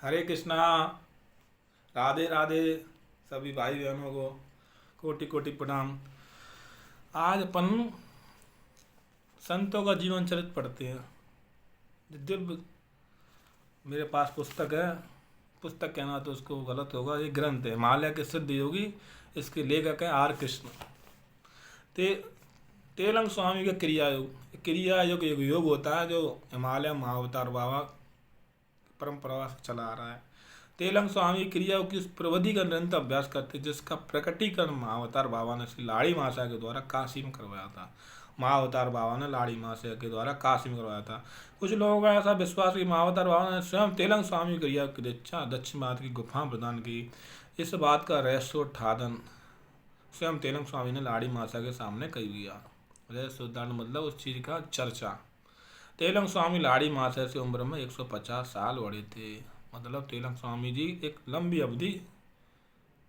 हरे कृष्णा। राधे राधे सभी भाई बहनों को कोटि कोटि प्रणाम। आज अपन संतों का जीवन चरित्र पढ़ते हैं। दिव्य मेरे पास पुस्तक है। पुस्तक कहना तो उसको गलत होगा, ये ग्रंथ है, हिमालय के सिद्ध योगी, इसके लेखक हैं आर कृष्ण। ते तेलंग स्वामी का क्रिया योग एक योग होता है जो हिमालय महाअवतार बाबा परंपरा से चला आ रहा है। तेलंग स्वामी क्रिया की उस प्रविधि का निरंतर अभ्यास करते, जिसका प्रकटीकरण महाअवतार बाबा ने श्री लाड़ी मासा के द्वारा काशी में करवाया था। महाअवतार बाबा ने लाड़ी मासा के द्वारा काशी में करवाया था। कुछ लोगों का ऐसा विश्वास कि महाअवतार बाबा ने स्वयं तेलंग स्वामी क्रिया की दीक्षा दक्षिण भारत की गुफा प्रदान की। इस बात का रहस्योद्घाटन स्वयं तेलंग स्वामी ने लाड़ी मासा के सामने कर दिया। रहस्योद्घाटन मतलब उस चीज का चर्चा। तेलंग स्वामी लाड़ी मासा से उम्र में 150 साल बड़े थे। मतलब तेलंग स्वामी जी एक लंबी अवधि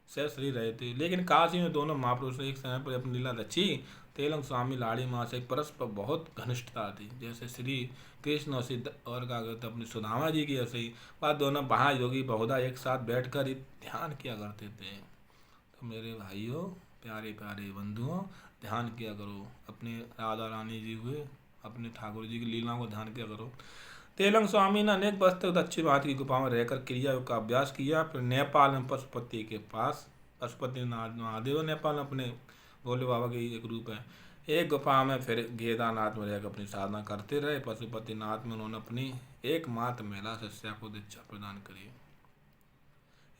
से श्री रहे थे, लेकिन काशी में दोनों महापुरुष ने एक समय पर अपनी लीला रची। तेलंग स्वामी लाड़ी माँ से परस्पर बहुत घनिष्ठता थी, जैसे श्री कृष्ण और क्या कहते अपनी सुदामा जी की ऐसे ही बात। दोनों महायोगी बहुधा एक साथ बैठकर ही ध्यान किया करते थे। तो मेरे भाइयों, प्यारे प्यारे बंधुओं, ध्यान किया करो, अपने राधा रानी जी हुए, अपने ठाकुर जी की लीला को ध्यान किया करो। तेलंग स्वामी ने अनेक वर्ष तक दक्षिण भारत की गुफा में रहकर क्रिया योग का अभ्यास किया। फिर नेपाल में पशुपति के पास, पशुपतिनाथ महादेव नेपाल में अपने भोले बाबा के एक रूप है, एक गुफा में फिर केदारनाथ में रहकर अपनी साधना करते रहे। पशुपतिनाथ में उन्होंने अपनी एकमात्र महिला शिष्या को दीक्षा प्रदान करी।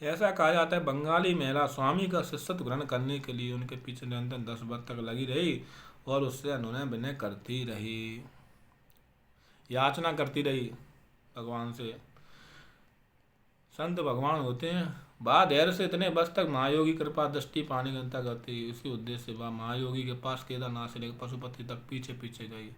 ऐसा कहा जाता है बंगाली महिला स्वामी का शिष्यत्व ग्रहण करने के लिए उनके पीछे निरंतर 10 वर्ष तक लगी रही और उससे अनुनय विनय करती रही, याचना करती रही भगवान से। संत भगवान होते हैं, वह धैर्य से इतने वर्ष तक महायोगी कृपा दृष्टि पाने की चिंता करती। इसी उद्देश्य से वह महायोगी के पास केदारनाथ से लेकर पशुपति तक पीछे पीछे गई।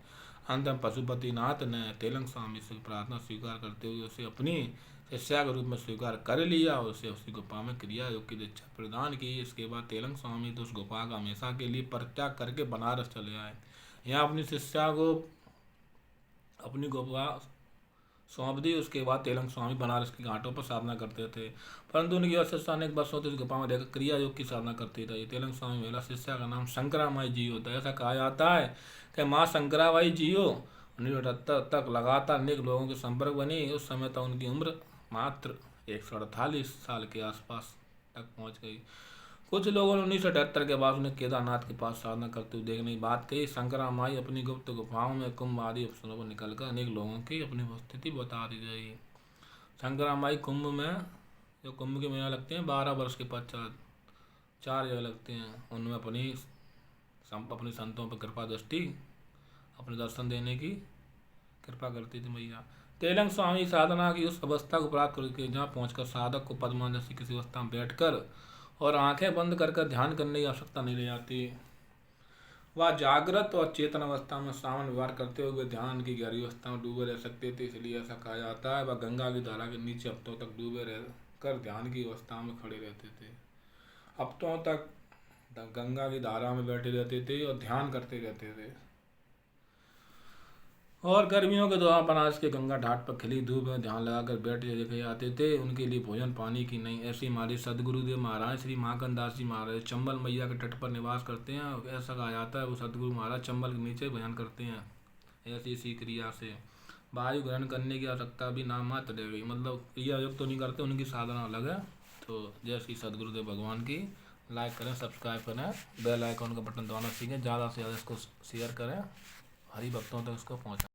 अंत में पशुपतिनाथ ने तेलंग स्वामी से प्रार्थना स्वीकार करते हुए उसे अपनी शिष्या के रूप में स्वीकार कर लिया और उसे उसी गुफा में क्रिया योग की दीक्षा प्रदान की। इसके बाद तेलंग स्वामी तो उस गुफा का हमेशा के लिए परित्याग करके बनारस चले आए। यहाँ अपनी शिष्या को अपनी गुफा सौंप दी। उसके बाद तेलंग स्वामी बनारस के घाटों पर साधना करते थे, परंतु उनकी शिष्या अनेक वर्षों तक इस गुफा में रहकर क्रिया योग की साधना करती रही। तेलंग स्वामी महिला शिष्या का नाम शंकरामाई जी होता है। ऐसा कहा जाता है कि माँ शंकराबाई जी 1978 तक लगातार अनेक लोगों के संपर्क बनी। उस समय तक उनकी उम्र मात्र 148 साल के आसपास तक पहुँच गई। कुछ लोगों ने 1978 के बाद उन्हें केदारनाथ के पास साधना करते हुए देखने की बात कही। शंकरामाई अपनी गुप्त गुफाओं में कुंभ आदि अवसरों पर निकलकर अनेक लोगों की अपनी उपस्थिति बता दी गई। शंकरामाई कुंभ में, जो कुंभ के मेला लगते हैं 12 वर्ष के पश्चात 4 जगह लगते हैं, उनमें अपनी संतों पर कृपा दृष्टि, अपने दर्शन देने की कृपा करती थी मैया। तेलंग स्वामी साधना की उस अवस्था को प्राप्त करके जहाँ पहुँचकर साधक को पद्मा जैसी किसी अवस्था में बैठकर और आंखें बंद कर ध्यान करने की आवश्यकता नहीं रह जाती। वह जागृत और चेतन अवस्था में सामान्य व्यवहार करते हुए ध्यान की गहरी अवस्था में डूबे रह सकते थे। इसलिए ऐसा कहा जाता है वह गंगा की धारा के नीचे हफ्तों तक डूबे रहकर ध्यान की अवस्था में खड़े रहते थे। हफ्तों तक गंगा की धारा में बैठे रहते थे और ध्यान करते रहते थे। और गर्मियों के दौरान बनारस के गंगा घाट पर खिली धूप में ध्यान लगाकर बैठे देखे जाते थे। उनके लिए भोजन पानी की नहीं, ऐसी हमारे सदगुरुदेव महाराज श्री माखनदास जी महाराज चंबल मैया के तट पर निवास करते हैं। ऐसा कहा जाता है वो सदगुरु महाराज चंबल के नीचे भजन करते हैं। ऐसी इसी क्रिया से वायु ग्रहण करने की आवश्यकता भी नाम मात्र रह गई। मतलब क्रिया योग तो नहीं करते, उनकी साधना अलग है। तो जय श्री सदगुरुदेव भगवान की। लाइक करें, सब्सक्राइब करें, बेल आइकॉन का बटन दबाना सीखें, ज़्यादा से ज़्यादा इसको शेयर करें, हरि भक्तों तक इसको पहुँचाएं।